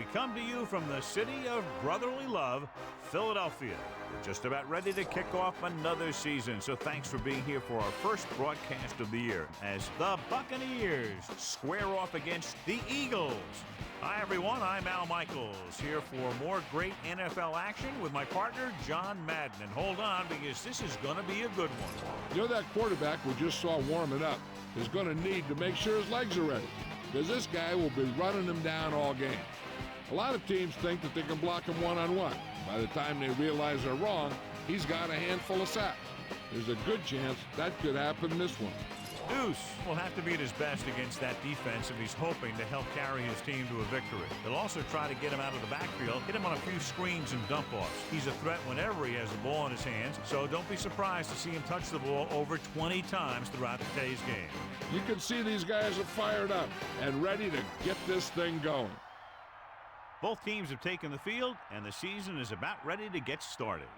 We come to you from the city of brotherly love, Philadelphia. We're just about ready to kick off another season, so thanks for being here for our first broadcast of the year as the Buccaneers square off against the Eagles. Hi, everyone. I'm Al Michaels, here for more great NFL action with my partner, John Madden. And hold on, because this is going to be a good one. You know, that quarterback we just saw warming up is going to need to make sure his legs are ready, because this guy will be running him down all game. A lot of teams think that they can block him one-on-one. By the time they realize they're wrong, he's got a handful of sacks. There's a good chance that could happen this one. Deuce will have to be at his best against that defense if he's hoping to help carry his team to a victory. They'll also try to get him out of the backfield, hit him on a few screens and dump-offs. He's a threat whenever he has the ball in his hands, so don't be surprised to see him touch the ball over 20 times throughout today's game. You can see these guys are fired up and ready to get this thing going. Both teams have taken the field, and the season is about ready to get started.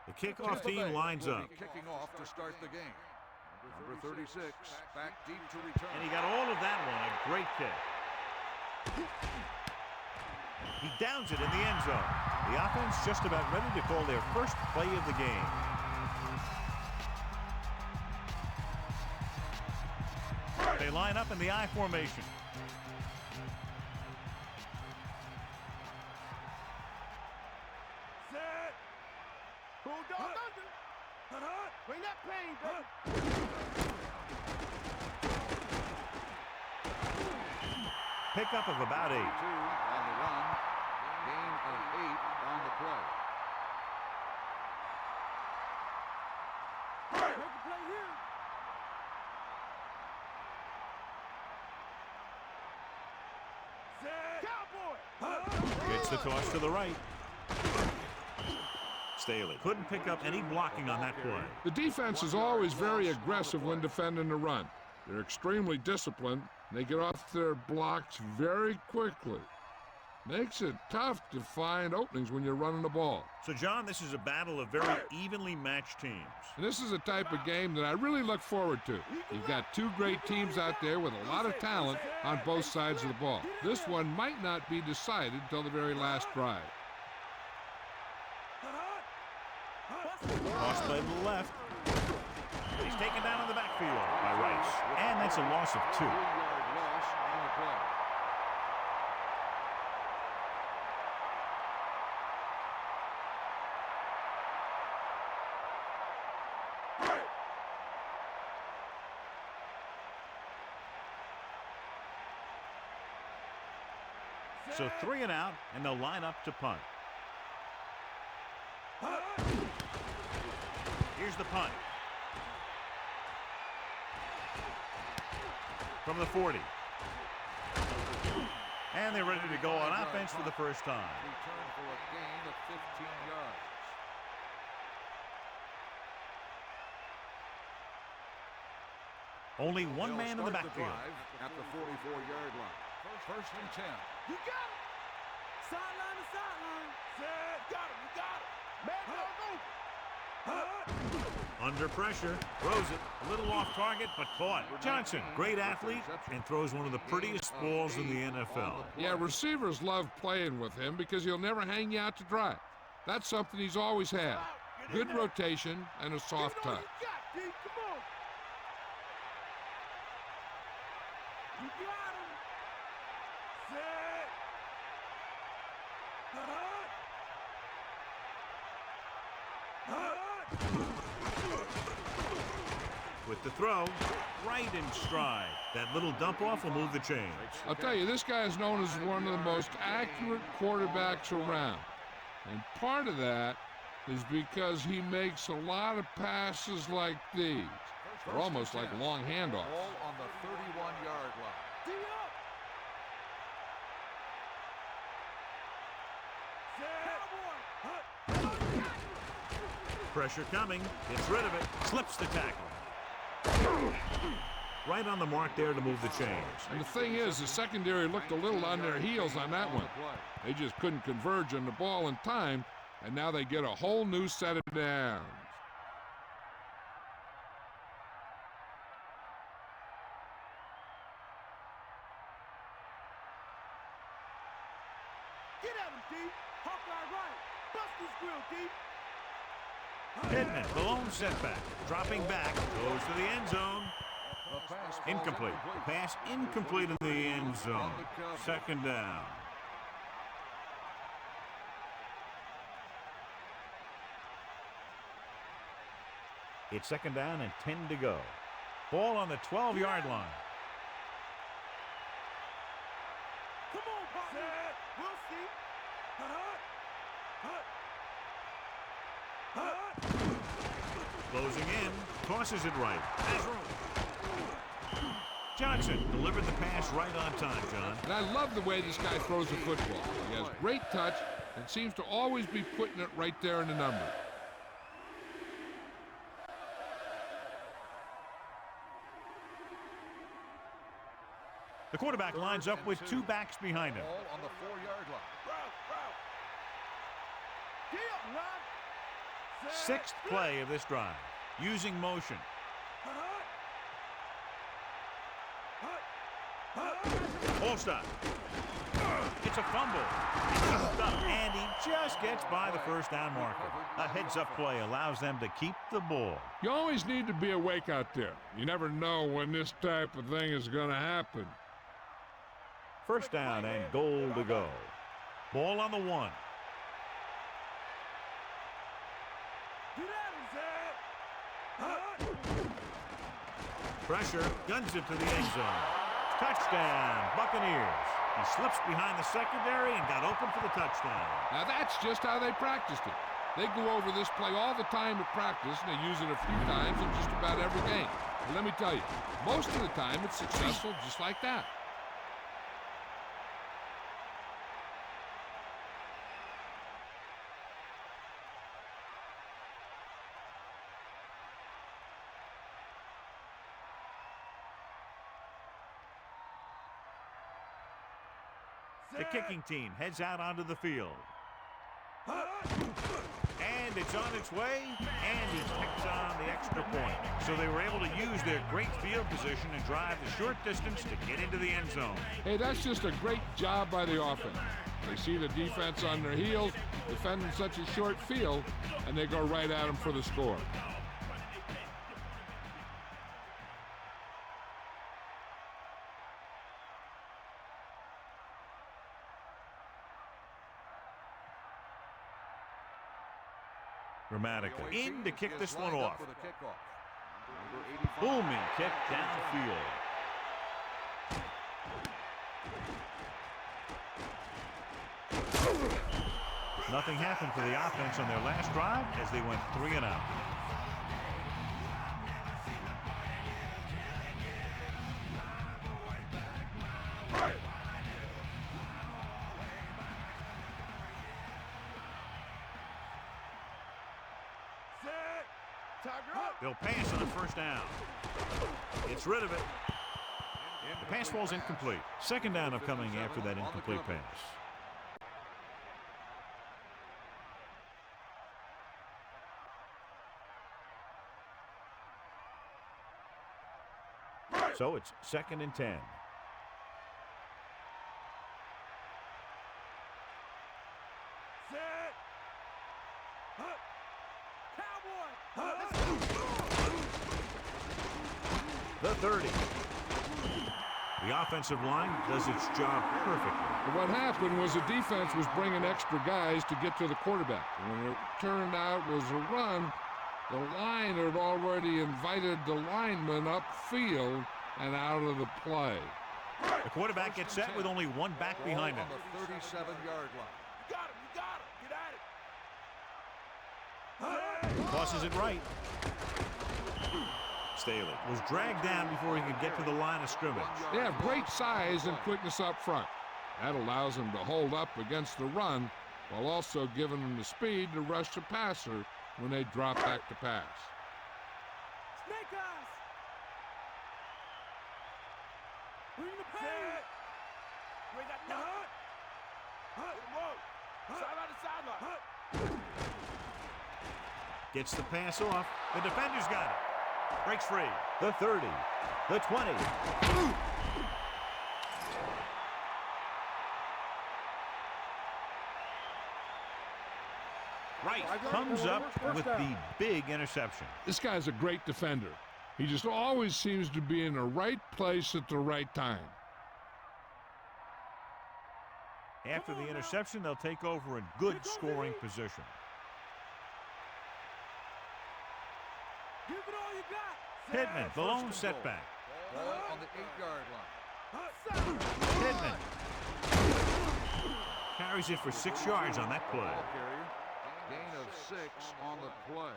The kickoff team lines up. Kicking off to start the game. Number 36, back deep to return. And he got all of that one. A great kick. He downs it in the end zone. The offense just about ready to call their first play of the game. They line up in the I formation. Set. Bulldog under. Bring that pain, baby. Pickup of about 8. On the run. Gain of 8 on the play. Make a play here. Set. Cowboy. Gets the toss to the right. Staley couldn't pick up any blocking on that play. The defense is always very aggressive when defending the run. They're extremely disciplined, and they get off their blocks very quickly. Makes it tough to find openings when you're running the ball. So, John, this is a battle of very evenly matched teams. And this is a type of game that I really look forward to. You've got two great teams out there with a lot of talent on both sides of the ball. This one might not be decided until the very last drive. Toss play to the left. He's taken down in the backfield by Rice. And that's a loss of 2. 3-yard loss on the play. So 3 and out, and they'll line up to punt. Here's the punt. From the 40. And they're ready to go on offense for the first time. Return for a gain of 15 yards. Only one They'll man in the start backfield. drive at the 44-yard line. First and 10. You got him. Sideline to sideline. Set. Got him. You got him. Man, go. Under pressure, throws it. A little off target, but caught. Johnson, great athlete, and throws one of the prettiest balls in the NFL. Yeah, receivers love playing with him because he'll never hang you out to dry. That's something he's always had. Good rotation and a soft touch. Come on. You got him. Set. With the throw, right in stride. That little dump-off will move the chains. I'll tell you, this guy is known as one of the most accurate quarterbacks around. And part of that is because he makes a lot of passes like these. They're almost like long handoffs. All on the 31-yard line. Pressure coming, gets rid of it, slips the tackle. Right on the mark there to move the chains. And the thing is, the secondary looked a little on their heels on that one. They just couldn't converge on the ball in time and now they get a whole new set of downs. Get at him, D. Hawkeye right. Bust his grill, D. Pittman, the lone setback. Dropping back, goes to the end zone. Incomplete. Pass incomplete in the end zone. Second down. It's second down and 10 to go. Ball on the 12-yard line. Come on, partner. We'll see. Closing in, tosses it right. Has room. Johnson delivered the pass right on time, John. And I love the way this guy throws the football. He has great touch and seems to always be putting it right there in the number. The quarterback lines up with two backs behind him. Ball on the 4-yard line. Sixth play of this drive, using motion. Full stop. It's a fumble. And he just gets by the first down marker. A heads-up play allows them to keep the ball. You always need to be awake out there. You never know when this type of thing is going to happen. First down and goal to go. Ball on the 1. Pressure, guns it to the end zone. Touchdown, Buccaneers. He slips behind the secondary and got open for the touchdown. Now that's just how they practiced it. They go over this play all the time at practice, and they use it a few times in just about every game. But let me tell you, most of the time it's successful just like that. The kicking team heads out onto the field. And it's on its way, and he picks on the extra point. So they were able to use their great field position and drive the short distance to get into the end zone. Hey, that's just a great job by the offense. They see the defense on their heels, defending such a short field, and they go right at them for the score. Dramatically. In to kick this one off. Booming kick downfield. Nothing happened for the offense on their last drive as they went 3 and out. They'll pass on first down. Gets rid of it. The pass falls incomplete. Second down upcoming after that incomplete pass. So it's 2nd and 10. The 30. The offensive line does its job perfectly. What happened was the defense was bringing extra guys to get to the quarterback. When it turned out was a run, the line had already invited the lineman upfield and out of the play. The quarterback gets set with only one back behind him. On the 37-yard line. You got him, get at it. Tosses it right. Staley was dragged down before he could get to the line of scrimmage. They have great size and quickness up front. That allows them to hold up against the run while also giving them the speed to rush the passer when they drop back to pass. Snake eyes. Bring the pain. Bring that nut. Whoa. Side on the sideline. Gets the pass off. The defender's got it. Breaks free. The 30. The 20. Right comes up with the big interception. This guy's a great defender. He just always seems to be in the right place at the right time. After the interception, they'll take over in good scoring position. Give it all you got. Pittman, the lone setback. Ball on the 8-yard line. Pittman carries it for 6 yards on that play. Ball carrier. Gain of 6 on the play.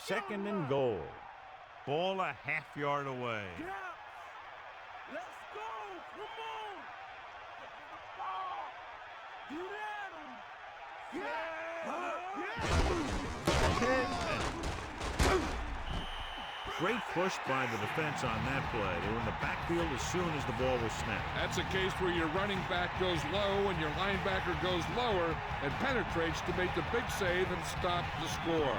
Second and goal. Ball a half-yard away. Get out. Let's go. Come on. Get at him. Pittman. Great push by the defense on that play. They were in the backfield as soon as the ball was snapped. That's a case where your running back goes low and your linebacker goes lower and penetrates to make the big save and stop the score.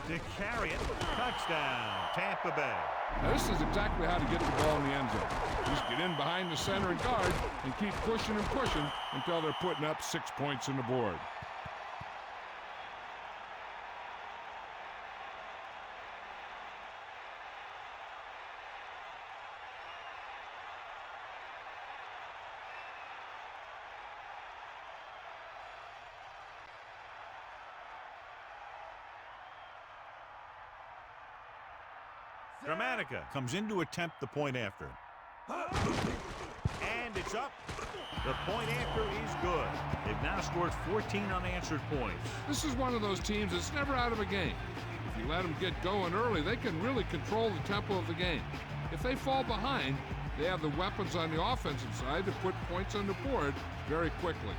To carry it, touchdown, Tampa Bay. Now, this is exactly how to get the ball in the end zone. Just get in behind the center and guard and keep pushing and pushing until they're putting up 6 points on the board. Dramatica comes in to attempt the point after. And it's up. The point after is good. They've now scored 14 unanswered points. This is one of those teams that's never out of a game. If you let them get going early, they can really control the tempo of the game. If they fall behind, they have the weapons on the offensive side to put points on the board very quickly.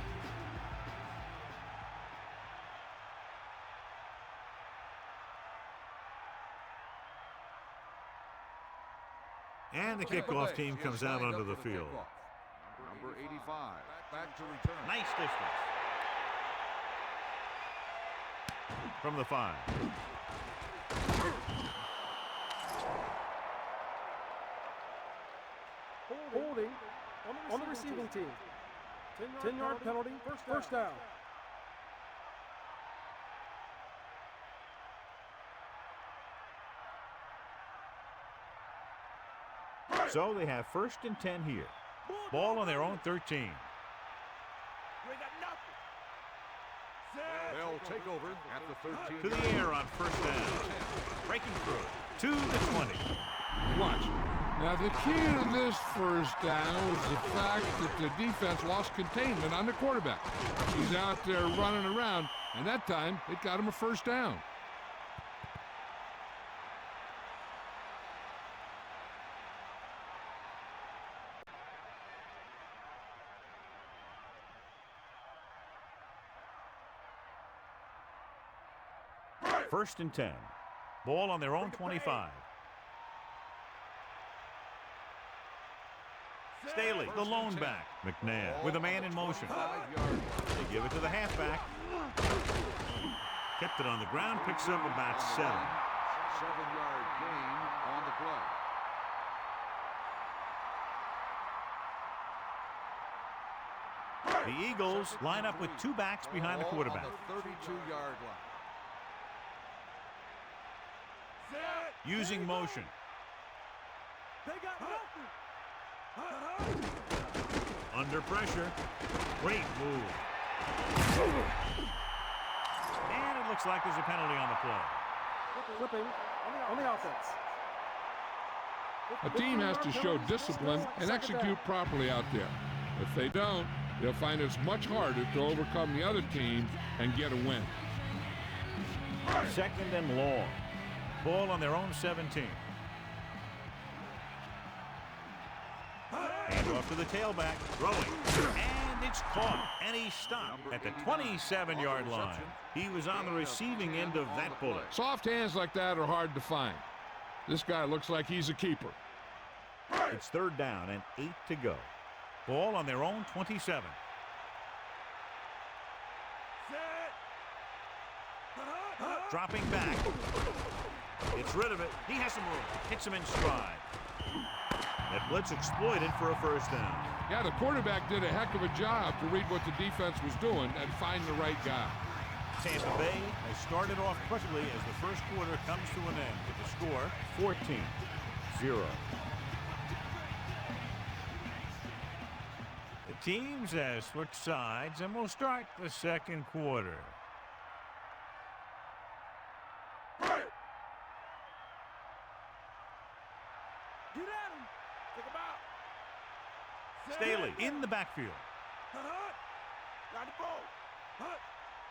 And the kickoff team comes out onto the field. Number 85, back to return. Nice distance. From the 5. Holding on the receiving team. 10-yard penalty, first down. So they have 1st and 10 here. Ball on their own 13. They'll take over at the 13. To the air on 1st down. Breaking through. To the 20. Watch. Now, the key to this first down was the fact that the defense lost containment on the quarterback. He's out there running around, and that time it got him a first down. First and 10. Ball on their own 25. Staley, the lone back. McNabb with a man in motion. They give it to the halfback. Kept it on the ground, picks up about 7. 7-yard gain on the play. The Eagles line up with 2 backs behind the quarterback. On the 32-yard line. Using motion. They got nothing. Under pressure. Great move. And it looks like there's a penalty on the play. Flipping on the offense. A team has to show discipline and execute properly out there. If they don't, they'll find it's much harder to overcome the other team and get a win. 2nd and long. Ball on their own 17. Hand off to the tailback. Throwing. And it's caught. And he stopped at the 27-yard line. He was on the receiving end of that bullet. Soft hands like that are hard to find. This guy looks like he's a keeper. It's 3rd down and 8 to go. Ball on their own 27. Dropping back. It's rid of it. He has some room. Hits him in stride. That blitz exploited for a 1st down. Yeah, the quarterback did a heck of a job to read what the defense was doing and find the right guy. Tampa Bay has started off quickly as the 1st quarter comes to an end with the score 14-0. The teams have switched sides and will start the 2nd quarter. Staley in the backfield.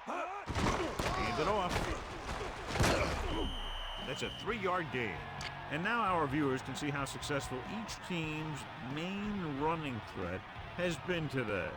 Hands it off. That's a 3-yard gain. And now our viewers can see how successful each team's main running threat has been today.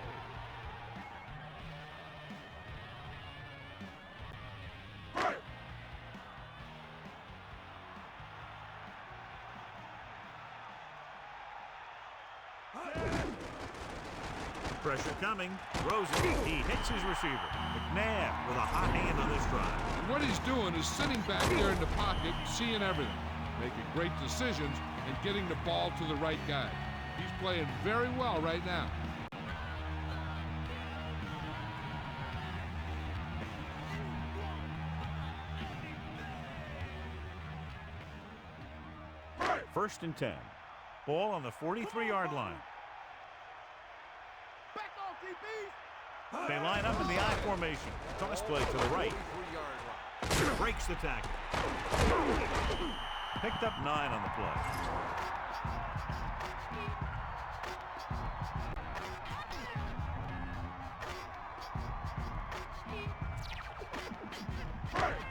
Pressure coming. Throws it. He hits his receiver. McNabb with a hot hand on this drive. And what he's doing is sitting back there in the pocket, seeing everything, making great decisions, and getting the ball to the right guy. He's playing very well right now. First and 10. Ball on the 43-yard line. They line up in the I formation. Toss play to the right. Breaks the tackle. Picked up 9 on the play.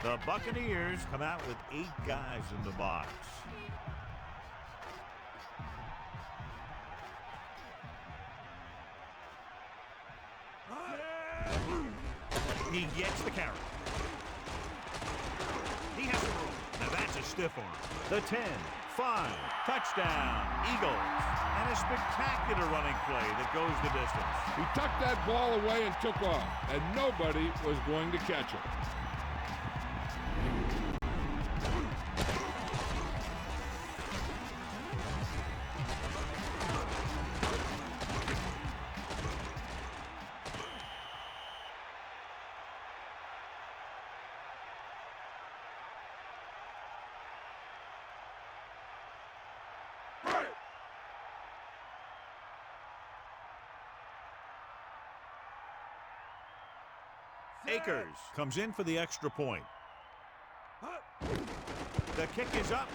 The Buccaneers come out with 8 guys in the box. He gets the carry. He has the room. Now that's a stiff arm. The 10, 5, touchdown, Eagles. And a spectacular running play that goes the distance. He tucked that ball away and took off, and nobody was going to catch him. Akers comes in for the extra point. The kick is up.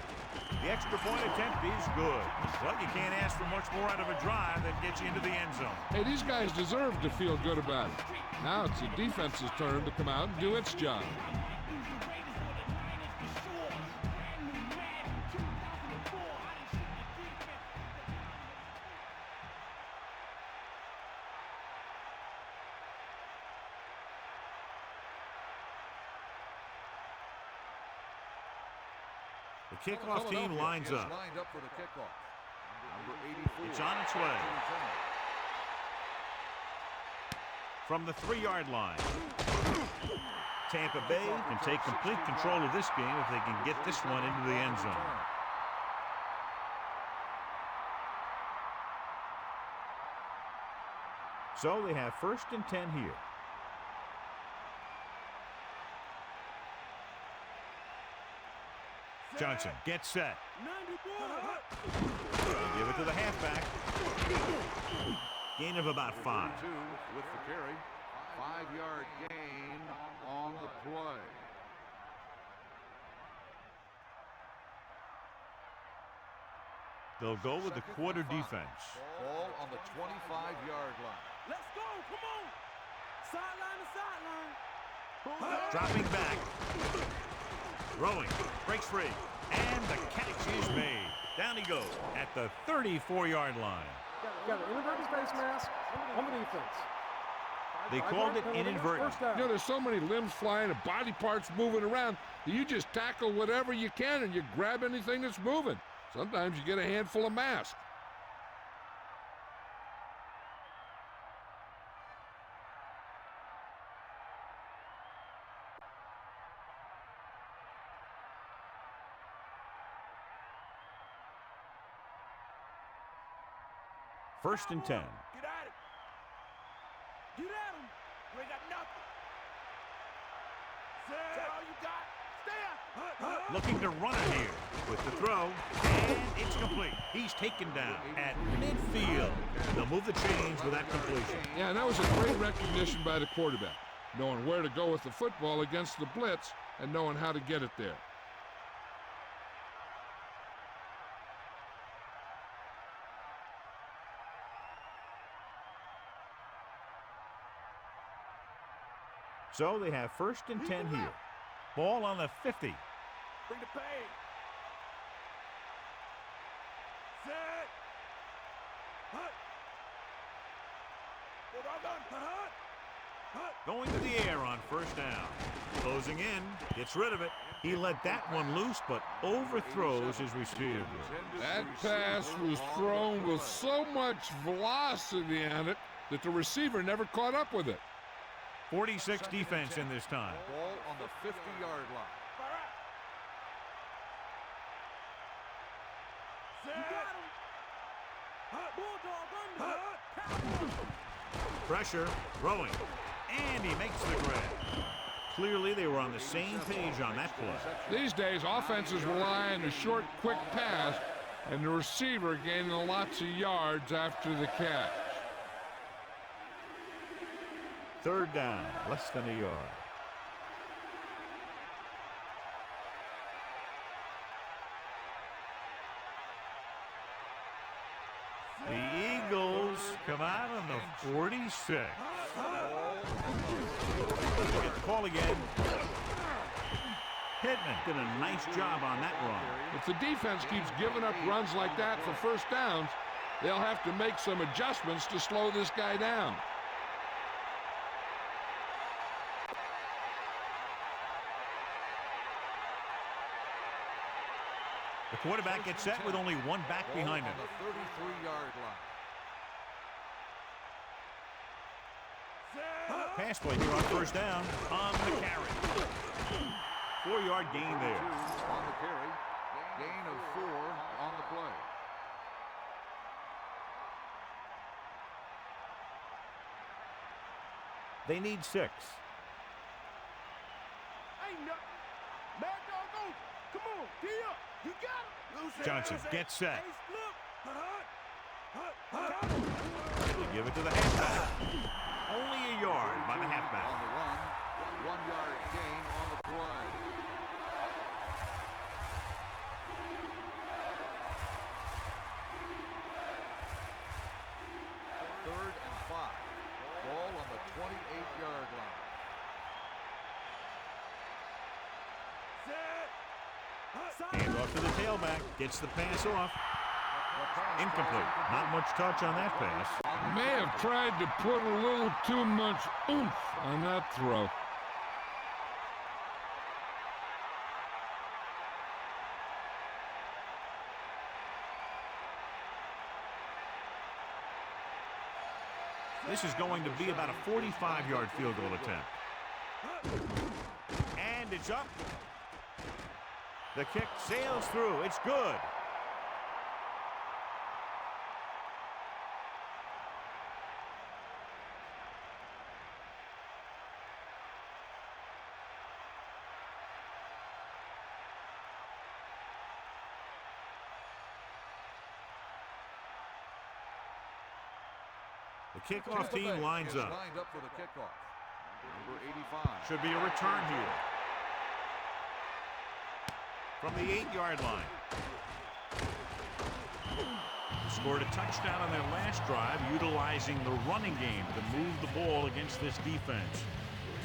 The extra point attempt is good. Well, you can't ask for much more out of a drive that gets you into the end zone. Hey, these guys deserve to feel good about it. Now it's the defense's turn to come out and do its job. The kickoff team lines up. Lined up for the kickoff. Number 84. It's on its way. From the 3-yard line. Tampa Bay can take complete control of this game if they can get this one into the end zone. So they have first and 10 here. Johnson gets set. They'll give it to the halfback. Gain of about 5. 2 with the carry. 5-yard gain on the play. They'll go with the quarter defense. Ball on the 25-yard line. Let's go, come on. Sideline to sideline. Dropping back. Throwing. Breaks free. And the catch is made. Down he goes at the 34-yard line. Got an inadvertent face mask on the defense. They called it inadvertent. You know, there's so many limbs flying and body parts moving around that you just tackle whatever you can and you grab anything that's moving. Sometimes you get a handful of mask. First and 10. Get at it. Get at him. You ain't got nothing. That's all you got. Stay up. Looking to run it here with the throw, and it's complete. He's taken down at midfield. They'll move the chains with that completion. Yeah, and that was a great recognition by the quarterback, knowing where to go with the football against the blitz and knowing how to get it there. So they have first and 10 here. Ball on the 50. Bring the pain. Set. Hut. Going to the air on first down. Closing in. Gets rid of it. He let that one loose, but overthrows his receiver. That pass was thrown with so much velocity on it that the receiver never caught up with it. 46 defense in this time. Ball on the 50-yard line. Pressure, throwing, and he makes the grab. Clearly, they were on the same page on that play. These days, offenses rely on the short, quick pass and the receiver gaining lots of yards after the catch. Third down, less than a yard. The Eagles come out on the 46. Get the call again. Pittman did a nice job on that run. If the defense keeps giving up runs like that for first downs, they'll have to make some adjustments to slow this guy down. The quarterback gets set with only one back behind him. On the 33-yard line. Pass play here on first down on the carry. 4-yard gain there. 2 on the carry. Gain of 4 on the play. They need 6. Ain't nothing. Mad dog over. Come on, D up. You got it. Johnson gets set. Hut. They give it to the halfback. Only a yard by the halfback. On the run. 1-yard gain on the play. Third and 5. Ball on the 28-yard line. Hand off to the tailback. Gets the pass off. Incomplete. Not much touch on that pass. May have tried to put a little too much oomph on that throw. This is going to be about a 45-yard field goal attempt. And it's up. The kick sails through. It's good. The kickoff team lines up. Lined up for the kickoff. Number 85. Should be a return here. From the 8-yard line. Scored a touchdown on their last drive, utilizing the running game to move the ball against this defense.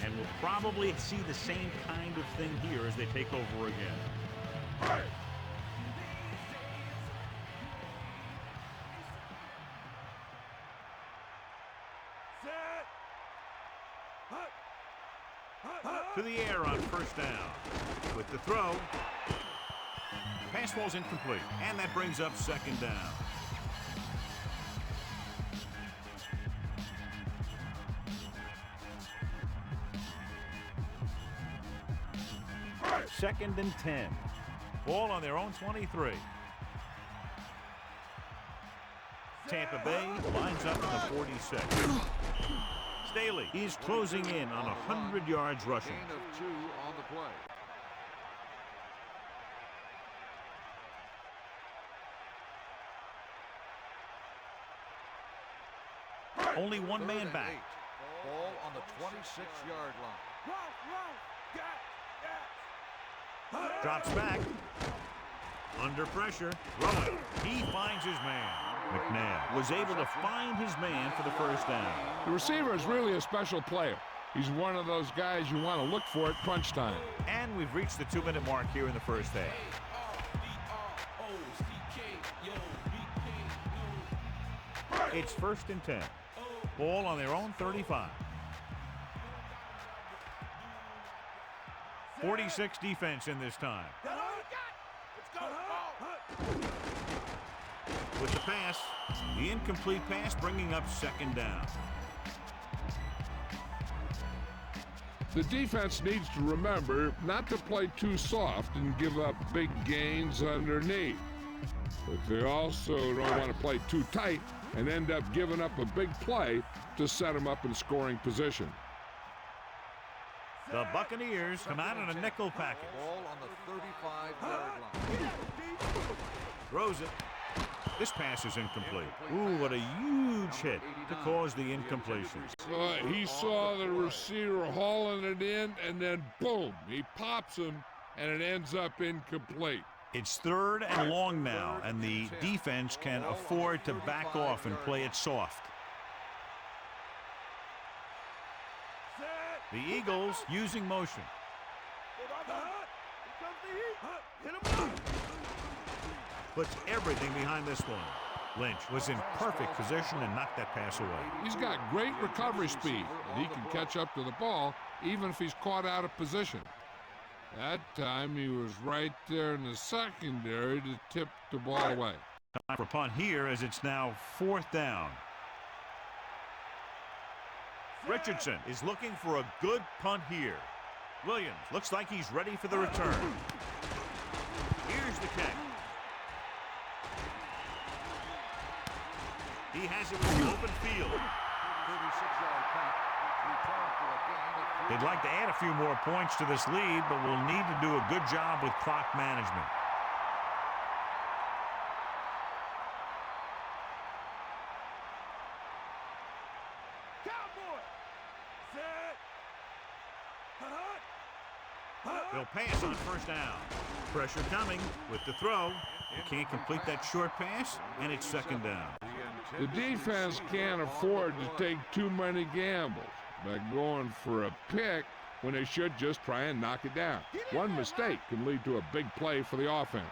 And we'll probably see the same kind of thing here as they take over again. To the air on first down. With the throw. Pass ball's incomplete. And that brings up second down. Second and 10. Ball on their own 23. Tampa Bay lines up in the 46. Staley is closing in on 100 yards rushing. Gain of 2 on the play. Only one man back. 8. Ball on the 26-yard line. Drops back. Under pressure. Throwing. He finds his man. McNabb was able to find his man for the first down. The receiver is really a special player. He's one of those guys you want to look for at crunch time. And we've reached the 2-minute mark here in the first half. It's first and 10. Ball on their own 35. 46 defense in this time. With the pass, the incomplete pass bringing up second down. The defense needs to remember not to play too soft and give up big gains underneath. But they also don't want to play too tight and end up giving up a big play to set them up in scoring position. The Buccaneers come out in a nickel package. Ball on the 35-yard line. Throws it. This pass is incomplete. Ooh, what a huge hit to cause the incompletion. He saw the receiver hauling it in, and then boom, he pops him, and it ends up incomplete. It's third and long now, and the defense can afford to back off and play it soft. The Eagles using motion. Puts everything behind this one. Lynch was in perfect position and knocked that pass away. He's got great recovery speed, and he can catch up to the ball even if he's caught out of position. That time he was right there in the secondary to tip the ball away. Time for punt here as it's now fourth down. Richardson is looking for a good punt here. Williams looks like he's ready for the return. Here's the kick. He has it with the open field. 36-yard punt. Return for a gain of 3. They'd like to add a few more points to this lead, but will need to do a good job with clock management. They'll pass on first down. Pressure coming with the throw. You can't complete that short pass, and it's second down. The defense can't afford to take too many gambles by going for a pick when they should just try and knock it down. One mistake can lead to a big play for the offense.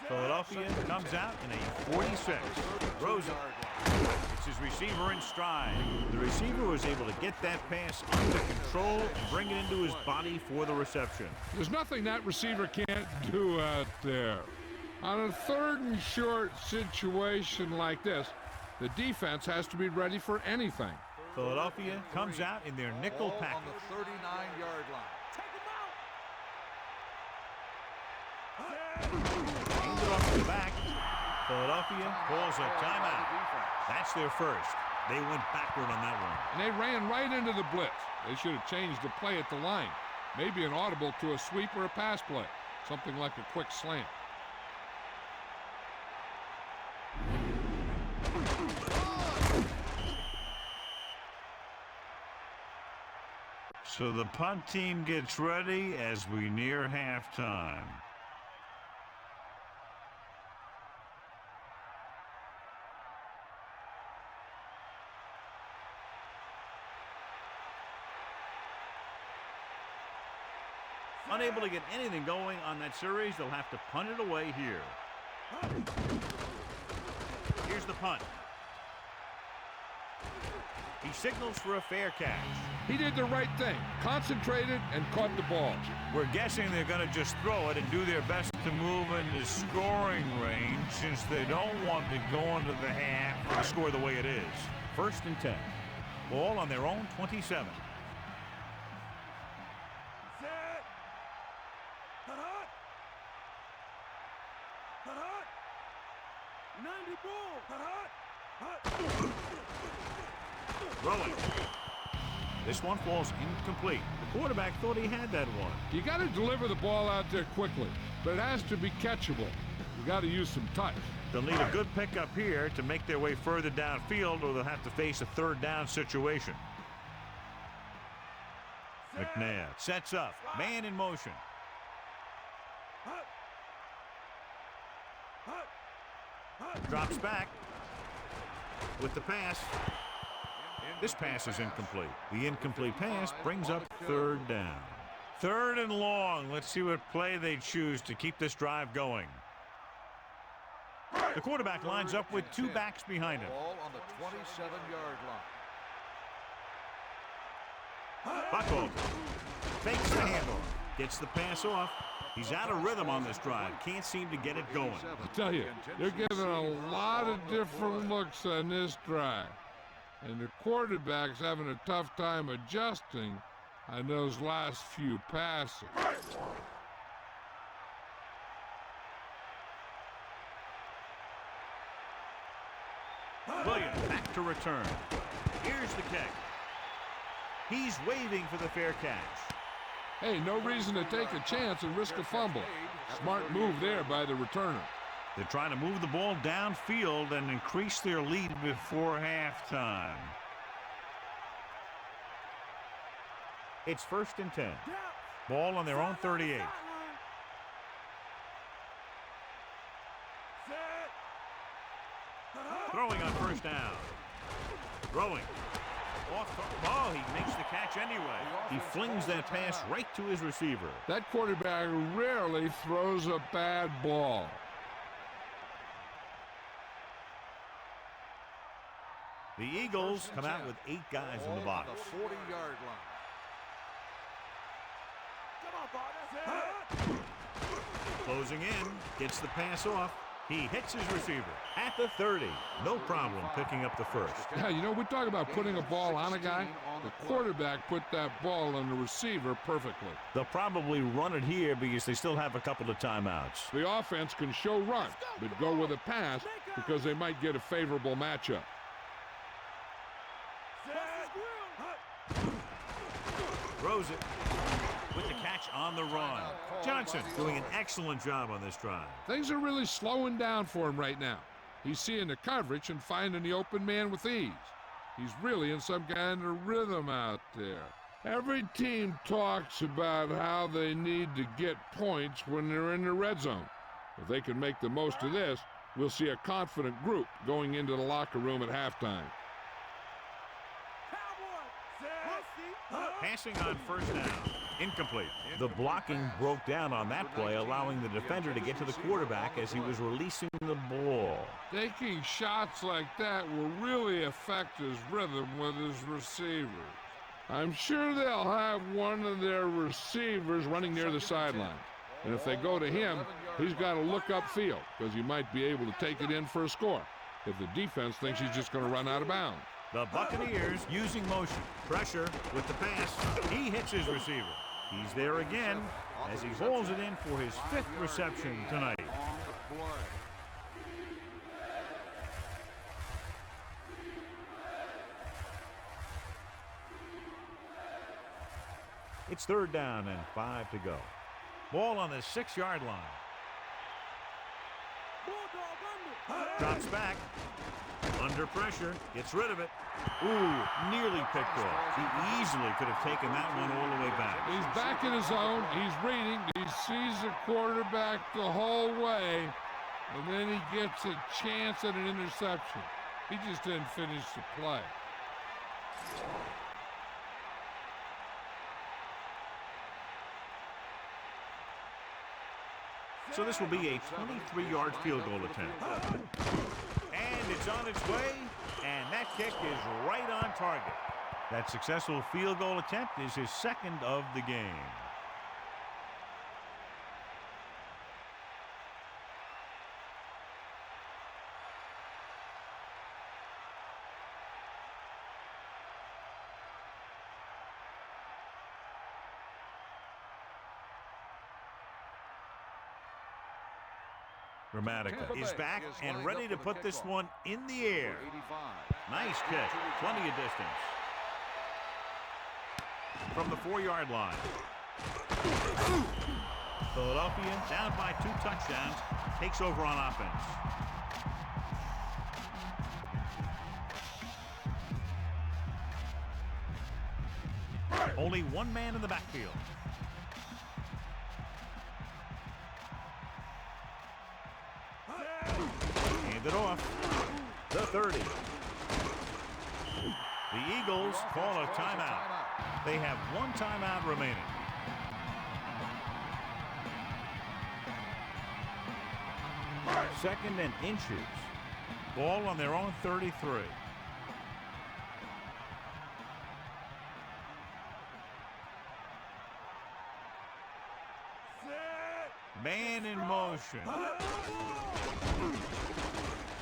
Philadelphia comes out in a 46. Throws it. It's his receiver in stride. The receiver was able to get that pass under control and bring it into his body for the reception. There's nothing that receiver can't do out there. On a third and short situation like this, the defense has to be ready for anything. Philadelphia comes out in their nickel Ball package. on the 39-yard line. Aimed it off the back. Philadelphia calls a timeout. That's their first. They went backward on that one. And they ran right into the blitz. They should have changed the play at the line. Maybe an audible to a sweep or a pass play. Something like a quick slant. So the punt team gets ready as we near halftime. Unable to get anything going on that series, they'll have to punt it away here. Here's the punt. He signals for a fair catch. He did the right thing, concentrated and caught the ball. We're guessing they're going to just throw it and do their best to move into scoring range since they don't want to go into the half and score the way it is. 1st and 10. Ball on their own 27. Set. Hut. Hut. 90 ball. Hut. Throwing. This one falls incomplete. The quarterback thought he had that one. You got to deliver the ball out there quickly, but it has to be catchable. You got to use some touch. They'll need a good pickup here to make their way further downfield, or they'll have to face a 3rd down situation. McNabb sets up. Man in motion. Drops back with the pass. This pass is incomplete. The incomplete pass brings up 3rd down. 3rd and long. Let's see what play they choose to keep this drive going. The quarterback lines up with 2 backs behind him. Ball on the 27-yard line. Buckle fakes the handoff. Gets the pass off. He's out of rhythm on this drive. Can't seem to get it going. I tell you, they're giving a lot of different looks on this drive. And the quarterback's having a tough time adjusting on those last few passes. Williams back to return. Here's the kick. He's waving for the fair catch. Hey, no reason to take a chance and risk a fumble. Smart move there by the returner. They're trying to move the ball downfield and increase their lead before halftime. It's 1st and 10. Ball on their own 38. Throwing on 1st down. Throwing. Oh, he makes the catch anyway. He flings that pass right to his receiver. That quarterback rarely throws a bad ball. The Eagles come out with 8 guys in the box. On the 40-yard line. Closing in, gets the pass off. He hits his receiver at the 30. No problem picking up the 1st. Yeah, you know, we talk about putting a ball on a guy. The quarterback put that ball on the receiver perfectly. They'll probably run it here because they still have a couple of timeouts. The offense can show run, but go with a pass because they might get a favorable matchup. Throws it with the catch on the run. Johnson doing an excellent job on this drive. Things are really slowing down for him right now. He's seeing the coverage and finding the open man with ease. He's really in some kind of rhythm out there. Every team talks about how they need to get points when they're in the red zone. If they can make the most of this, we'll see a confident group going into the locker room at halftime. Passing on 1st down. Incomplete. The blocking broke down on that play, allowing the defender to get to the quarterback as he was releasing the ball. Taking shots like that will really affect his rhythm with his receivers. I'm sure they'll have one of their receivers running near the sideline. And if they go to him, he's got to look upfield because he might be able to take it in for a score if the defense thinks he's just going to run out of bounds. The Buccaneers using motion. Pressure with the pass. He hits his receiver. He's there again as he holds it in for his 5th reception tonight. It's 3rd down and 5 to go. Ball on the 6-yard line. Drops back. Under pressure, gets rid of it. Ooh, nearly picked off. He easily could have taken that one all the way back. He's back in his zone. He's reading. He sees the quarterback the whole way, and then he gets a chance at an interception. He just didn't finish the play. So this will be a 23-yard field goal attempt. And it's on its way, and that kick is right on target. That successful field goal attempt is his second of the game. Dramatica is back and ready to put this one in the air. Nice kick, plenty of distance. From the 4-yard line. Philadelphia, down by 2 touchdowns, takes over on offense. Only one man in the backfield. Hand it off. The 30. The Eagles call a timeout. They have 1 timeout remaining. Second and inches. Ball on their own 33. Man in motion.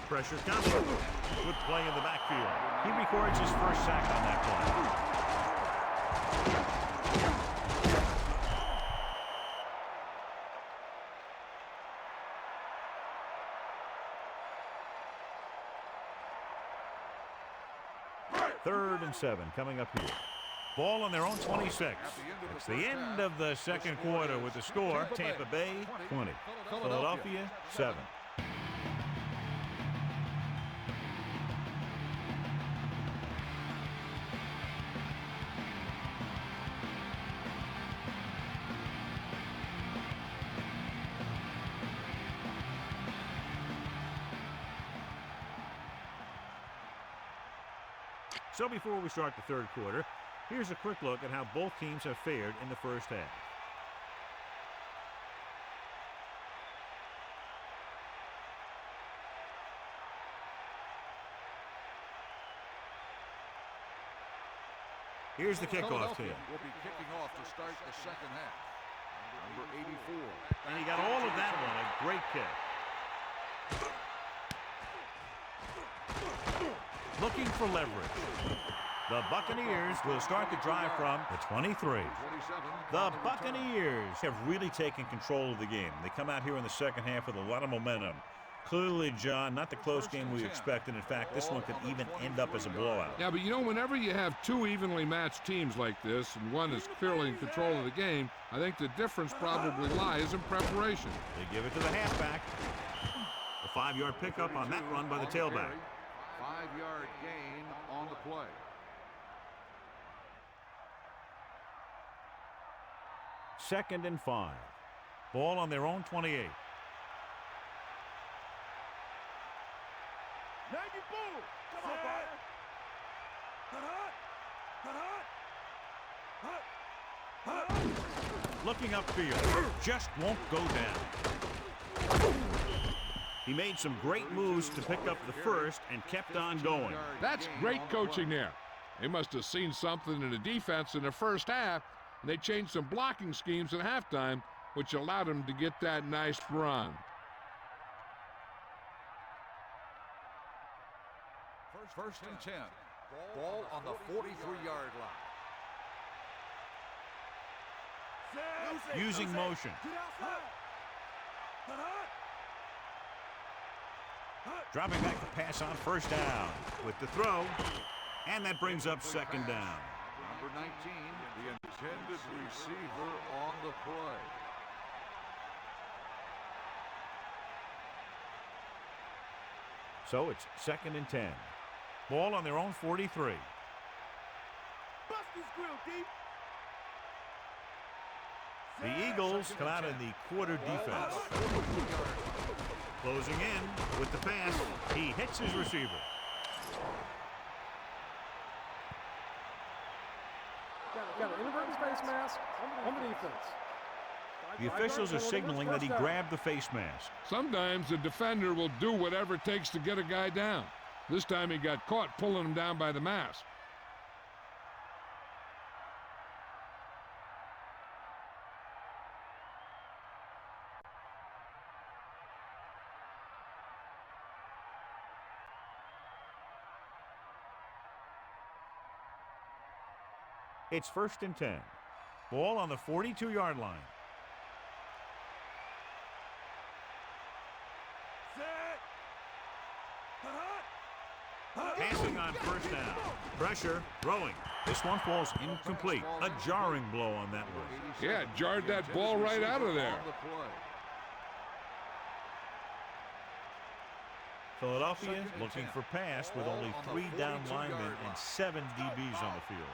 Pressure coming. Good play in the backfield. He records his first sack on that play. Third and 7 coming up here. Ball on their own 26. It's the end of the second quarter with the score. Tampa Bay 20. Philadelphia 7. So before we start the third quarter, here's a quick look at how both teams have fared in the first half. Here's the kickoff team. Will be kicking off to start the second half. Number 84. And he got all of that one. A great kick. Looking for leverage. The Buccaneers will start the drive from the 23. The Buccaneers have really taken control of the game. They come out here in the second half with a lot of momentum. Clearly, John, not the close game we expected. In fact, this one could even end up as a blowout. Yeah, but you know, whenever you have 2 evenly matched teams like this, and one is clearly in control of the game, I think the difference probably lies in preparation. They give it to the halfback. A 5-yard pickup on that run by the tailback. 5-yard gain on the play. Second and 5. Ball on their own 28. Navy Bull! Come on, Brian! Looking upfield. Just won't go down. He made some great moves to pick up the first and kept on going. That's great coaching there. They must have seen something in the defense in the first half, and they changed some blocking schemes at halftime, which allowed them to get that nice run. First and 10. Ball on the 43-yard line. Using motion. Dropping back the pass on first down with the throw. And that brings up second down. Number 19, the intended receiver on the play. So it's second and 10. Ball on their own 43. Bust his grill, deep. The Eagles come out in the quarter defense. Closing in with the pass. He hits his receiver. Got an inadvertent face mask on the defense. The officials are signaling that he grabbed the face mask. Sometimes the defender will do whatever it takes to get a guy down. This time he got caught pulling him down by the mask. It's 1st and 10. Ball on the 42-yard line. Passing on 1st down. Pressure, throwing. This one falls incomplete. A jarring blow on that one. Yeah, jarred that ball right out of there. Philadelphia looking for pass with only 3 down linemen and 7 DBs on the field.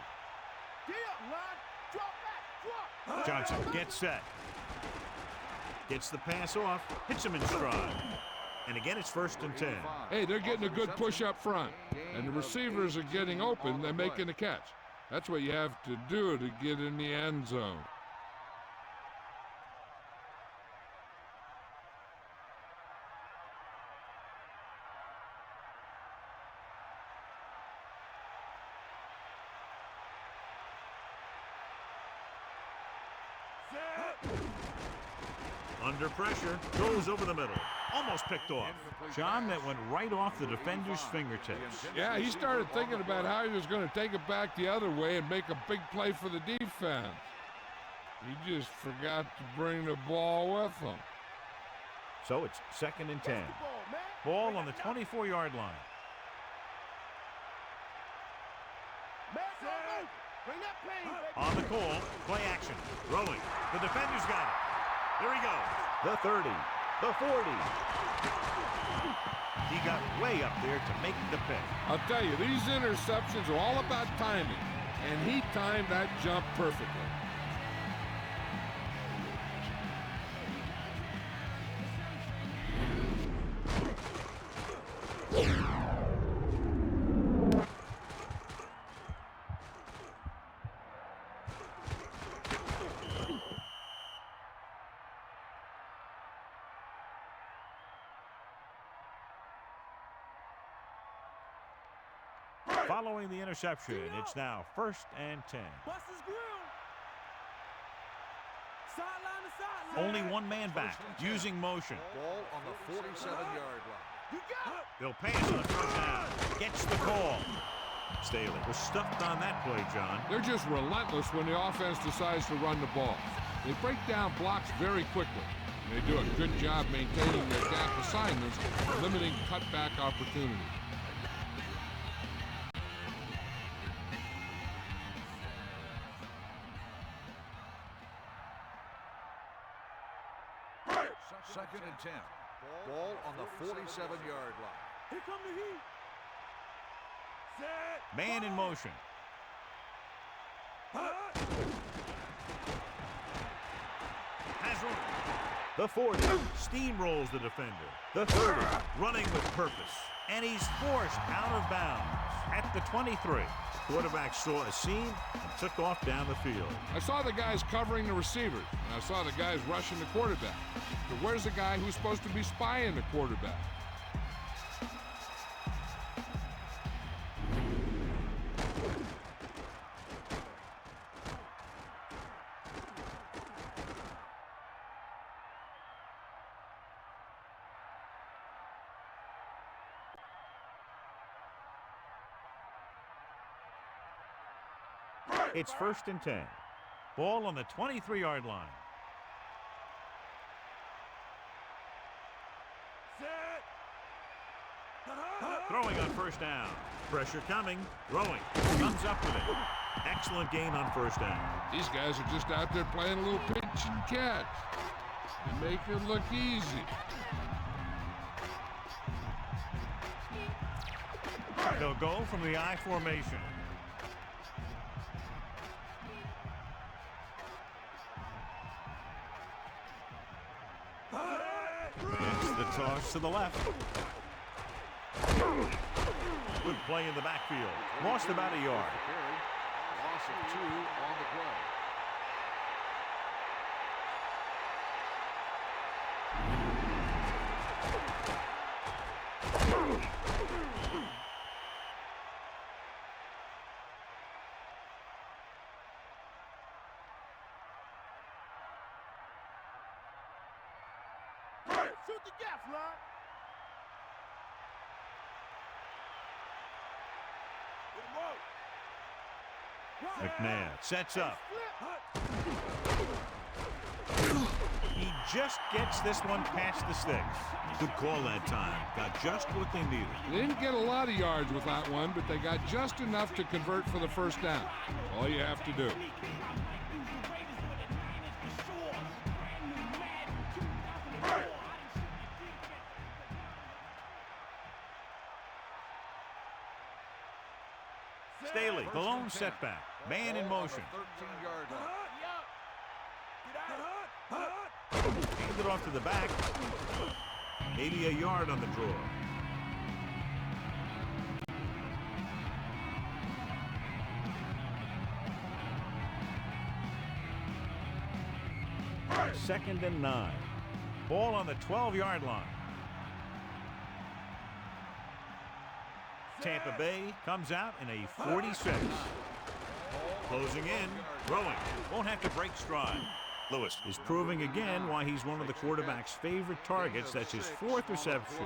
Johnson gets set. Gets the pass off. Hits him in stride. And again, it's 1st and 10. Hey, they're getting a good push up front. And the receivers are getting open. They're making the catch. That's what you have to do to get in the end zone. Under pressure, goes over the middle. Almost picked off. John, that went right off the defender's fingertips. Yeah, he started thinking about how he was going to take it back the other way and make a big play for the defense. He just forgot to bring the ball with him. So it's 2nd and 10. Ball on the 24-yard line. On the call, play action. Throwing. The defender's got it. There he goes. The 30. The 40. He got way up there to make the pick. I'll tell you, these interceptions are all about timing, and he timed that jump perfectly. Following the interception, it's now 1st and 10. Only one man back, using motion. Ball on the 47-yard line. They'll pass on the 1st down. Gets the call. Staley was stuffed on that play, John. They're just relentless when the offense decides to run the ball. They break down blocks very quickly. They do a good job maintaining their gap assignments, limiting cutback opportunities. Second and 10. Ball on the 47-yard line. Here come the heat. Set. Man in motion. Has room. The 40 steamrolls the defender. The 30 running with purpose. And he's forced out of bounds at the 23. Quarterback saw a seam and took off down the field. I saw the guys covering the receivers, and I saw the guys rushing the quarterback. But where's the guy who's supposed to be spying the quarterback? It's 1st and 10. Ball on the 23-yard line. Throwing on 1st down. Pressure coming. Throwing. Comes up with it. Excellent gain on 1st down. These guys are just out there playing a little pitch and catch. They make it look easy. They'll go from the I formation. It's the toss to the left. Good play in the backfield. Lost about a yard. Loss of 2 on the play. Shoot the gap, slide. McNabb sets up. He just gets this one past the sticks. Good call that time. Got just what they needed. They didn't get a lot of yards with that one, but they got just enough to convert for the first down. All you have to do. Staley, the lone setback. Man in motion. 13-yard line. Hand it off to the back. Maybe a yard on the draw. Second and 9. Ball on the 12-yard line. Tampa Bay comes out in a 46. Closing in, throwing. Won't have to break stride. Lewis is proving again why he's one of the quarterback's favorite targets. That's his 4th reception.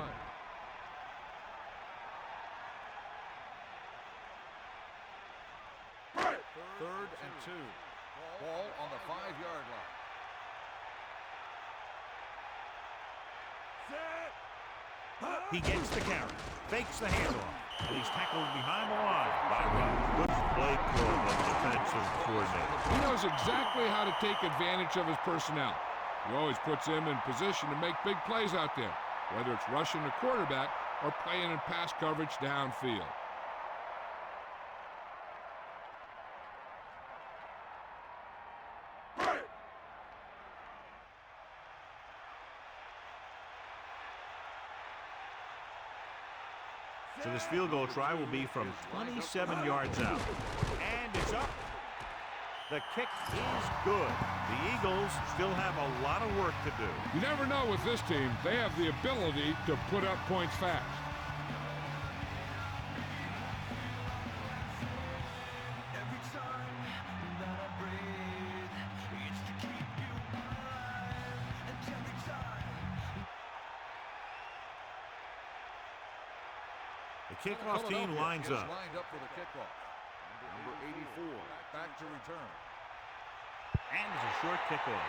Third and 2. Ball on the 5-yard line. He gets the carry, fakes the handoff, and he's tackled behind the line by Rob. Good play call by the defensive coordinator. He knows exactly how to take advantage of his personnel. He always puts him in position to make big plays out there, whether it's rushing the quarterback or playing in pass coverage downfield. So this field goal try will be from 27 yards out. And it's up. The kick is good. The Eagles still have a lot of work to do. You never know with this team. They have the ability to put up points fast. The kickoff team lines up. Lined up for the kickoff. Number 84, back to return. And it's a short kickoff.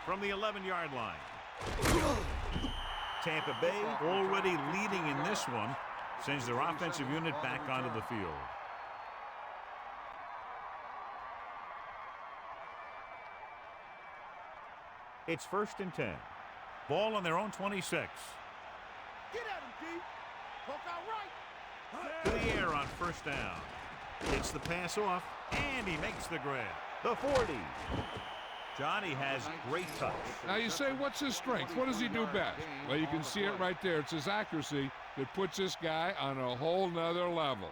From the 11-yard line. Tampa Bay already leading in this one. Sends their offensive unit back onto the field. It's 1st and 10. Ball on their own 26. Get at him, D. Poke out right. To the air on 1st down. Gets the pass off, and he makes the grab. The 40. Johnny has great touch. Now you say, what's his strength? What does he do best? Well, you can see it right there. It's his accuracy that puts this guy on a whole nother level.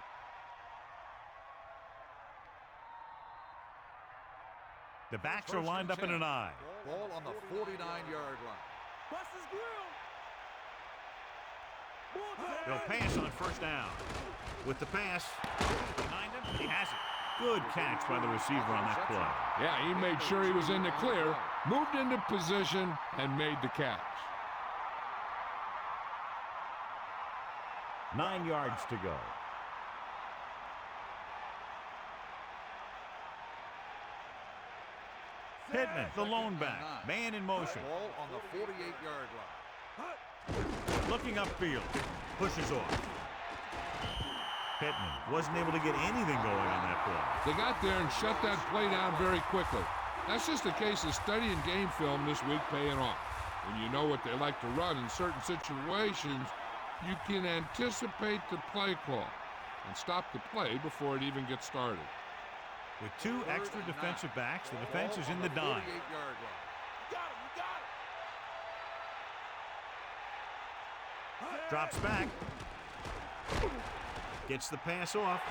The backs are lined up in an eye. Ball on the 49-yard line. Bust his grill. They'll pass on 1st down. With the pass, behind him, he has it. Good catch by the receiver on that play. Yeah, he made sure he was in the clear, moved into position, and made the catch. 9 yards to go. Pittman, the lone back, man in motion. Ball on the 48-yard line. Looking upfield, pushes off. Pittman wasn't able to get anything going on that play. They got there and shut that play down very quickly. That's just a case of studying game film this week paying off. When you know what they like to run in certain situations, you can anticipate the play call and stop the play before it even gets started. With 2 extra defensive backs, the defense is in the dime. 48-yard line. Got him, you got him. Drops back. Gets the pass off.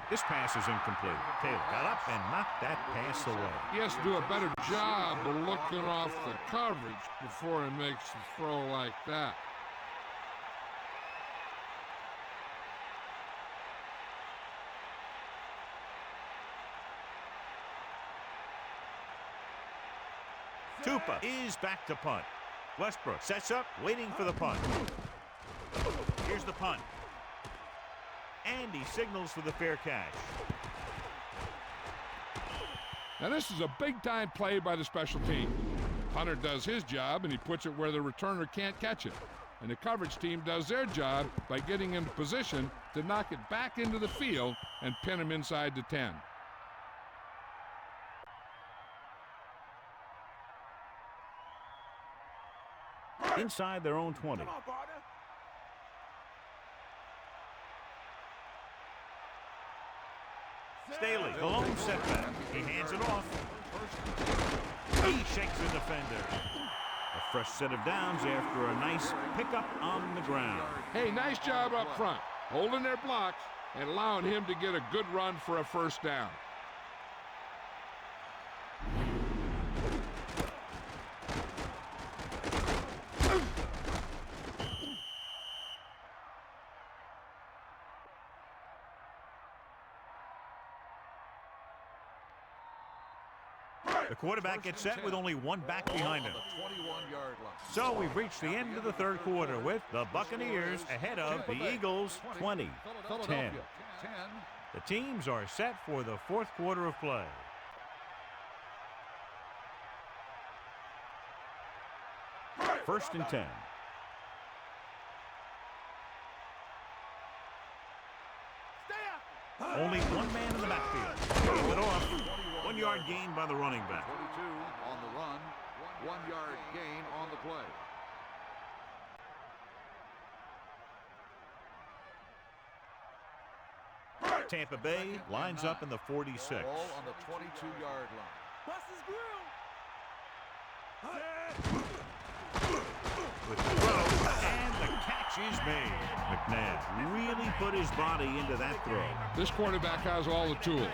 This pass is incomplete. Taylor got up and knocked that pass away. He has to do a better job of looking off the coverage before he makes a throw like that. Tupa is back to punt. Westbrook sets up, waiting for the punt. Here's the punt. And he signals for the fair catch. Now this is a big-time play by the special team. Punter does his job, and he puts it where the returner can't catch it. And the coverage team does their job by getting into position to knock it back into the field and pin him inside the 10. Inside their own 20. Come on, partner. Staley, the lone setback. He hands it off. He shakes the defender. A fresh set of downs after a nice pickup on the ground. Hey, nice job up front, holding their blocks and allowing him to get a good run for a first down. The quarterback gets set with only one back behind him. 21-yard line. So we've reached the end of the third quarter with the Buccaneers ahead of the Eagles 20-10. The teams are set for the fourth quarter of play. First and 10. Only one man in the backfield. Throws it off. 1 yard gain by the running back. 22 on the run. 1 yard gain on the play. Tampa Bay lines up in the 46. Ball on the 22-yard line. Bust his grill. With the throw, and the catch is made. McNabb really put his body into that throw. This quarterback has all the tools.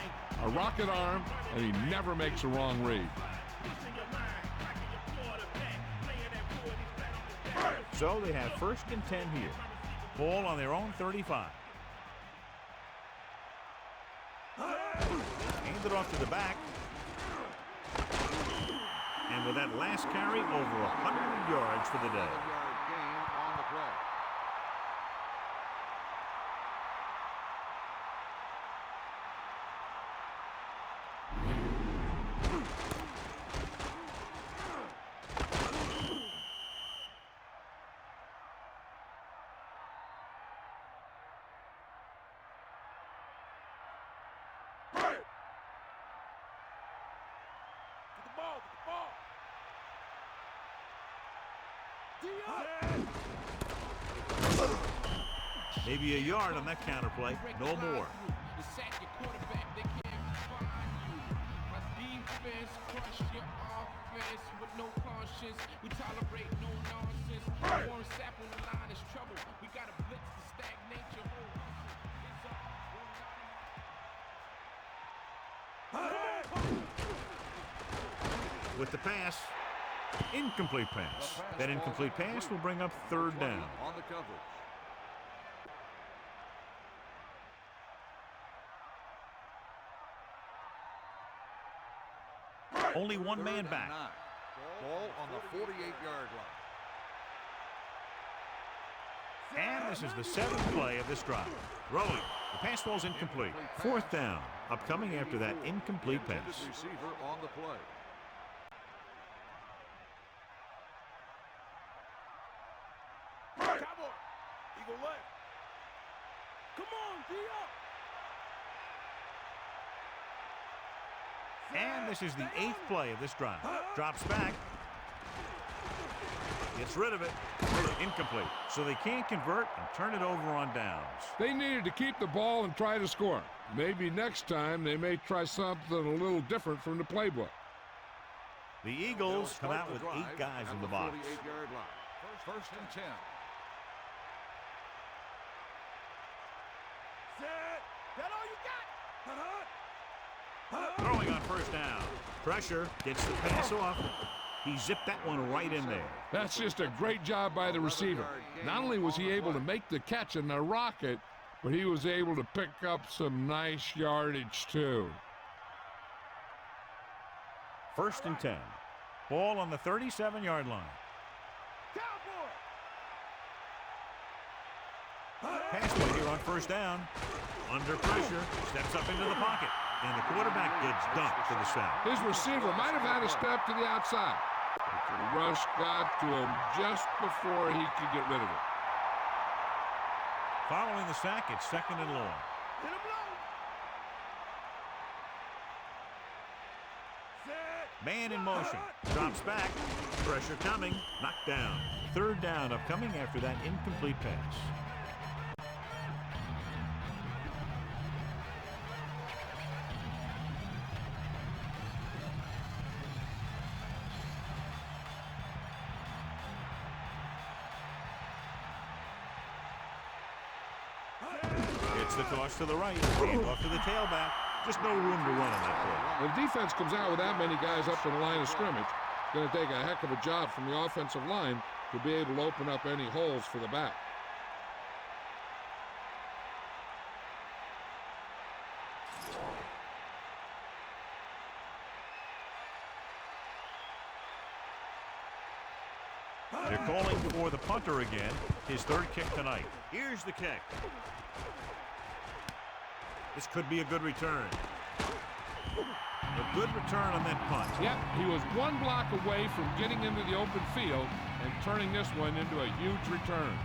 A rocket arm, and he never makes a wrong read. So they have first and 10 here. Ball on their own 35. Hand it off to the back. And with that last carry, over 100 yards for the day. 7-yard gain on the play. Maybe a yard on that counterplay. No more. With the pass, incomplete pass. That incomplete pass will bring up third down. On the coverage. Only one man back. Ball on the 48-yard line. And this is the seventh play of this drive. Throwing. The pass ball's incomplete. Fourth down. Upcoming after that incomplete pass. Receiver on the play. Cowboy. Eagle left. Come on, D-up. And this is the eighth play of this drive. Drops back. Gets rid of it. Incomplete. So they can't convert and turn it over on downs. They needed to keep the ball and try to score. Maybe next time they may try something a little different from the playbook. The Eagles come out with 8 guys in the box. 48-yard line. First and 10. Set. That all you got? Throwing on first down. Pressure. Gets the pass off. He zipped that one right in there. That's just a great job by the receiver. Not only was he able to make the catch in the rocket, but he was able to pick up some nice yardage too. First and 10. Ball on the 37-yard line. Cowboy! Pass play here on first down. Under pressure, steps up into the pocket, and the quarterback gets dumped to the sack. His receiver might have had a step to the outside. The rush got to him just before he could get rid of it. Following the sack, it's 2nd and long. Hit him low. Set. Man in motion. Drops back. Pressure coming. Knocked down. 3rd down upcoming after that incomplete pass. It's the toss to the right. Hand off to the tailback. Just no room to run on that play. When the defense comes out with that many guys up in the line of scrimmage, it's going to take a heck of a job from the offensive line to be able to open up any holes for the back. They're calling for the punter again. His 3rd kick tonight. Here's the kick. This could be a good return. A good return on that punt. Yep, he was 1 block away from getting into the open field and turning this one into a huge return.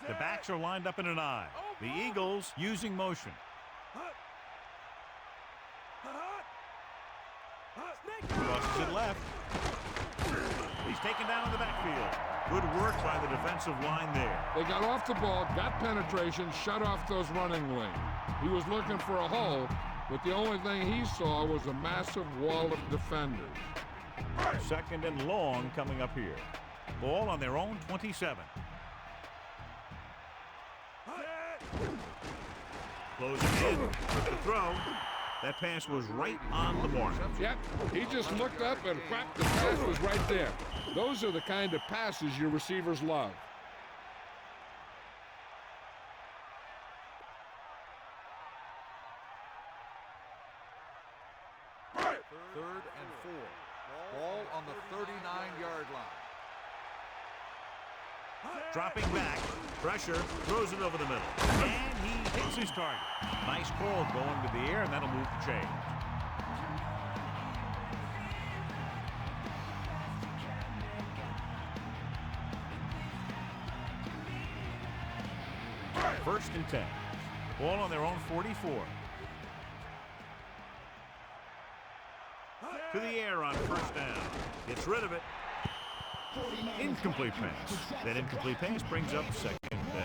The backs are lined up in an I. The Eagles using motion. Crosses it left. He's taken down in the backfield. Good work by the defensive line there. They got off the ball, got penetration, shut off those running lanes. He was looking for a hole, but the only thing he saw was a massive wall of defenders. 2nd and long coming up here. Ball on their own 27. Closing in with the throw. That pass was right on the mark. Yep, he just looked up and cracked, the pass was right there. Those are the kind of passes your receivers love. Third and 4. Ball on the 39-yard line. Dropping back, pressure, throws it over the middle. And he hits his target. Nice call going to the air, and that'll move the chains. First and 10. Ball on their own 44. To the air on first down. Gets rid of it. Incomplete pass. That incomplete pass brings up 2nd and 10.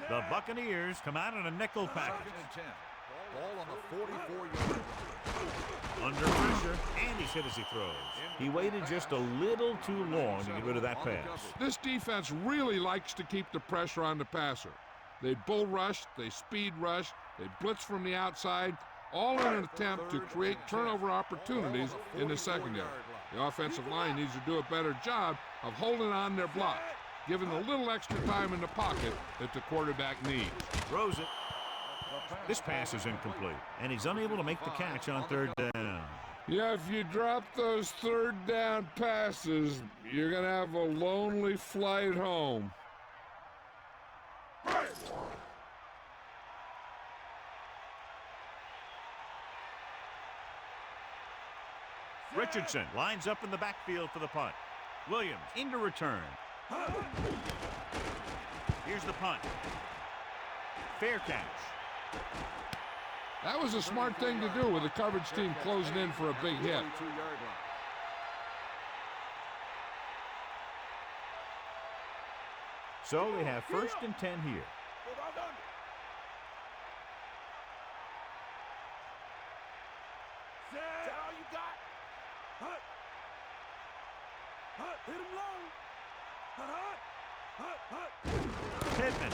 The Buccaneers come out in a nickel package. 2nd and 10. Ball on the 44-yard line. Under pressure, and he's hit as he throws. He waited just a little too long to get rid of that pass. This defense really likes to keep the pressure on the passer. They bull rush, they speed rush, they blitz from the outside, all in an attempt to create turnover opportunities in the secondary. The offensive line needs to do a better job of holding on their block, giving a little extra time in the pocket that the quarterback needs. Throws it. This pass is incomplete, and he's unable to make the catch on 3rd down. Yeah, if you drop those 3rd down passes, you're going to have a lonely flight home. Richardson lines up in the backfield for the punt. Williams into return. Here's the punt. Fair catch. That was a smart thing to do with the coverage team closing in for a big hit. 42-yard line. So they have 1st and 10 here. Set. All you got. Hut. Hut. Hit him low. Hut. Hut. Pittman.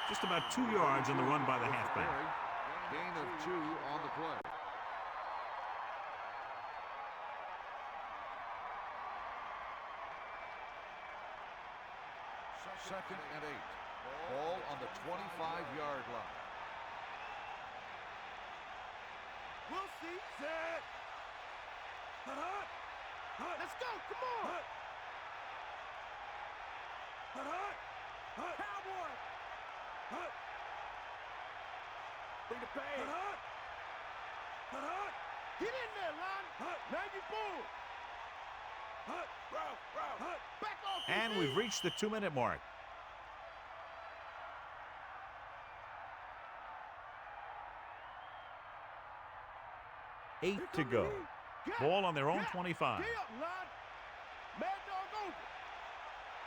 Just about 2 yards on the run by the halfback. Gain of 2 on the play. Second and 8. Ball on the 25-yard line. We'll see. Set. Let's go. Come on. Cowboy. Bring the pain. Get in there, Lon. Now you boom. Back off. And we've reached the 2-minute mark. Eight to go. Ball on their own 25. Get up, Lon. Mad dog over.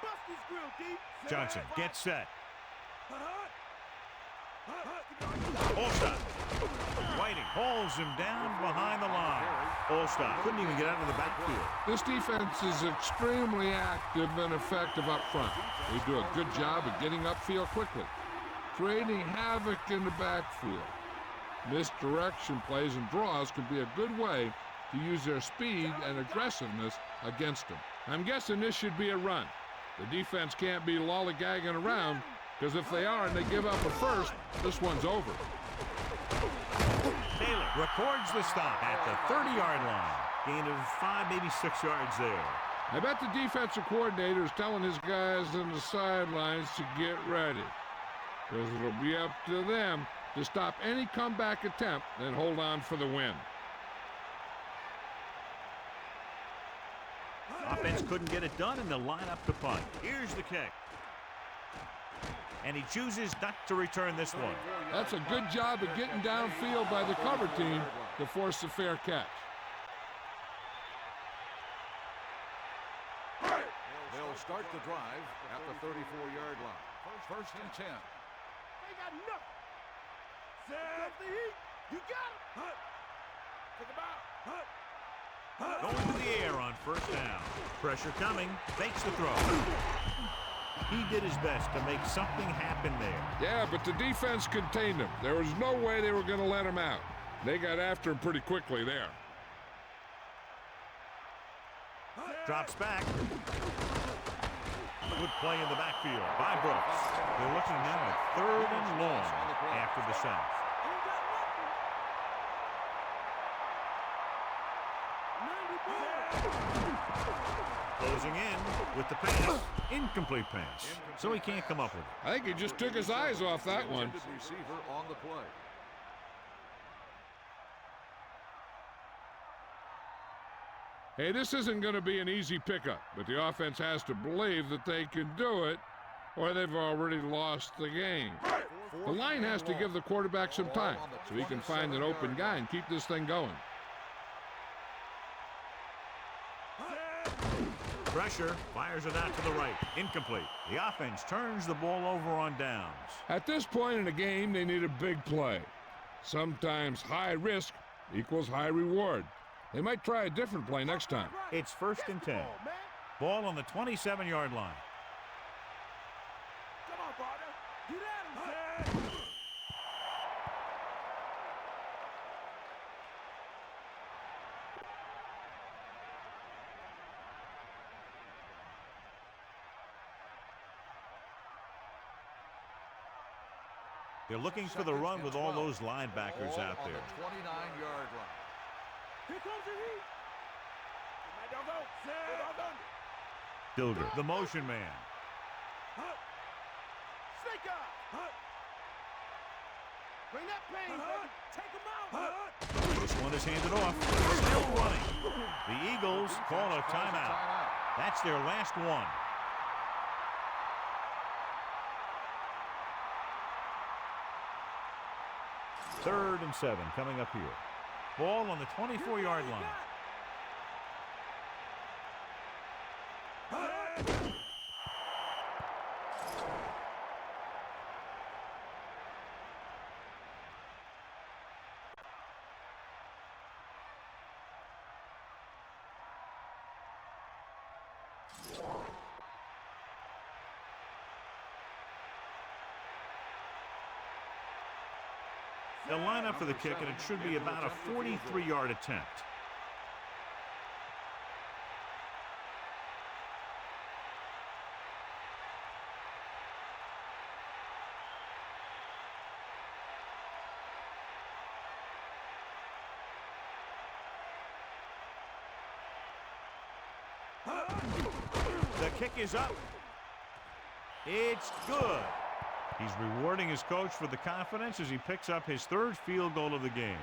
Bust his grill, D. Johnson gets set. Allstott. Whiting holds him down behind the line. Allstott couldn't even get out of the backfield. This defense is extremely active and effective up front. They do a good job of getting upfield quickly, creating havoc in the backfield. Misdirection plays and draws can be a good way to use their speed and aggressiveness against them. I'm guessing this should be a run. The defense can't be lollygagging around, because if they are and they give up a first, this one's over. Taylor records the stop at the 30-yard line. Gain of 5, maybe 6 yards there. I bet the defensive coordinator is telling his guys on the sidelines to get ready, because it'll be up to them to stop any comeback attempt and hold on for the win. Offense couldn't get it done, and they'll line up to punt. Here's the kick. And he chooses not to return this one. That's a good job of getting downfield by the cover team to force a fair catch. They'll start the drive at the 34-yard line. First and 10. They got nothing. Set the heat. You got him. Take him out. Going to the air on first down. Pressure coming. Fakes the throw. He did his best to make something happen there. Yeah, but the defense contained him. There was no way they were going to let him out. They got after him pretty quickly there. Drops back. Good play in the backfield by Brooks. They're looking now at 3rd and long after the sack. Closing in with the pass. Incomplete pass. So he can't come up with it. I think he just took his eyes off that one. Receiver on the play. Hey, this isn't going to be an easy pickup, but the offense has to believe that they can do it, or they've already lost the game. The line has to give the quarterback some time so he can find an open guy and keep this thing going. Pressure, fires it out to the right. Incomplete. The offense turns the ball over on downs. At this point in the game, they need a big play. Sometimes high risk equals high reward. They might try a different play next time. It's 1st and 10. Ball on the 27-yard line. Come on, partner. Get at him, Zed. They're looking for the run with all those linebackers out there. 29-yard line. Here comes the heat. Man, don't go. Zed. Dilger, the motion man. Snake eye. Bring that pain, baby. Take him out. This one is handed off. Still running. The Eagles call a timeout. That's their last one. Third and 7 coming up here. Ball on the 24-yard line. They'll line up for the kick, and it should be about a 43-yard attempt. The kick is up. It's good. He's rewarding his coach for the confidence as he picks up his third field goal of the game.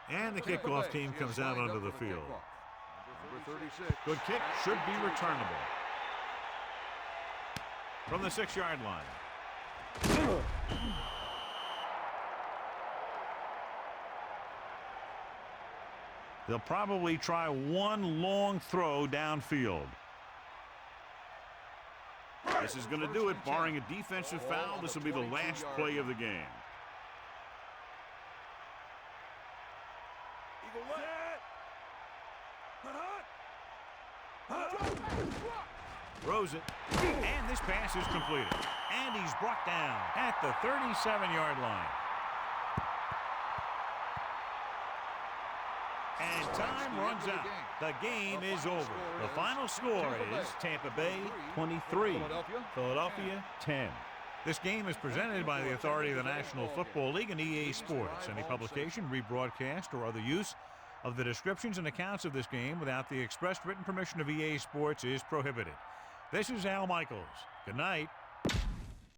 And the kickoff team comes out onto the field. Number 36. Good kick, should be returnable. From the 6-yard line. They'll probably try one long throw downfield. This is going to do it, barring a defensive foul. This will be the last play of the game. Throws it, and this pass is completed. And he's brought down at the 37-yard line. And time runs out. The game is over. The final score is Tampa Bay 23, Philadelphia 10. This game is presented by the authority of the National Football League and EA Sports. Any publication, rebroadcast, or other use of the descriptions and accounts of this game without the expressed written permission of EA Sports is prohibited. This is Al Michaels. Good night.